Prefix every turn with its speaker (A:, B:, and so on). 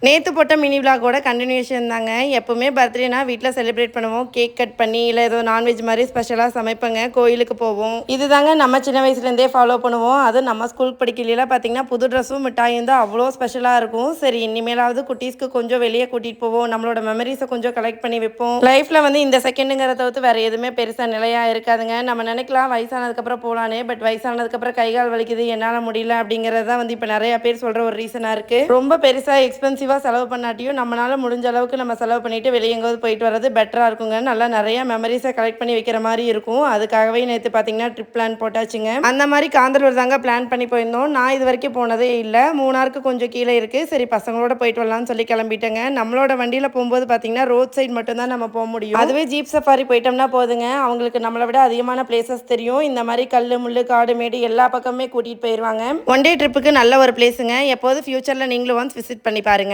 A: நேத்து போட்ட mini விலாகோட continuation தாங்க. எப்பவுமே பர்த்டேனா வீட்ல செலிப்ரேட் பண்ணுவோம். கேக் கட் பண்ணி, இல்ல ஏதோ நான்வெஜ் மாரி ஸ்பெஷலா சமைப்பங்க. கோயிலுக்கு போவோம். இதுதாங்க நம்ம சின்ன வயசுலேருந்தே ஃபாலோ பண்ணுவோம். அதுவும் நம்ம ஸ்கூல் படிக்கையிலலாம் பார்த்தீங்கன்னா, புது ட்ரெஸ்ஸும் மிட்டாயும் தான் அவ்வளோ ஸ்பெஷலா இருக்கும். சரி இனிமேலாவது குட்டீஸ்க்கு கொஞ்சம் வெளிய கூட்டிட்டு போவோம். நம்மளோட மெமரீஸ கொஞ்சம் கலெக்ட் பண்ணி வைப்போம். லைஃப்ல வந்து இந்த செகண்டுங்கிறத தவிர்த்து வேற எதுவுமே பெருசா நிலையா இருக்காதுங்க. நம்ம நினைக்கலாம் வயசானதுக்கப்புறம் போலான்னு. பட் வயசானதுக்கப்புறம் கை கால் வலிக்குது, என்னால முடியல அப்படிங்கிறது தான் வந்து இப்ப நெறைய பேர் சொல்ற ஒரு ரீசனா இருக்கு. ரொம்ப பெருசா எக்ஸ்பென்சிவா செலவு பண்ணாட்டியும் நம்மளால முடிஞ்ச அளவுக்கு நம்ம செலவு பண்ணிட்டு வெளிய எங்கேயாவது போயிட்டு வர்றது பெட்டரா இருக்குங்க. நல்லா நிறைய மெமரிஸை கலெக்ட் பண்ணி வைக்கிற மாதிரி இருக்கும். அதுக்காகவே நேற்று பார்த்தீங்கன்னா ட்ரிப் பிளான் போட்டாச்சுங்க. அந்த மாதிரி காந்தலூர் தாங்க பிளான் பண்ணி போயிருந்தோம். நான் இது வரைக்கும் போனதே இல்லை. மூணாருக்கு கொஞ்சம் கீழே இருக்கு. சரி பசங்களோட போயிட்டு வரலாம்னு சொல்லி கிளம்பிட்டேங்க. நம்மளோட வண்டியில போகும்போது பார்த்தீங்கன்னா ரோட் சைடு மட்டும் தான் நம்ம போக முடியும். அதுவே ஜீப் சஃபாரி போயிட்டோம்னா போதுங்க. அவங்களுக்கு நம்மளை விட அதிகமான பிளேசஸ் தெரியும். இந்த மாதிரி கல் முள்ளு காடு மேடு எல்லா பக்கமே கூட்டிட்டு போயிடுவாங்க. ஒன் டே ட்ரிப்புக்கு நல்ல ஒரு பிளேஸுங்க. எப்போது ஃபியூச்சர்ல நீங்களும் ஒன்ஸ் விசிட் பண்ணி பாருங்க.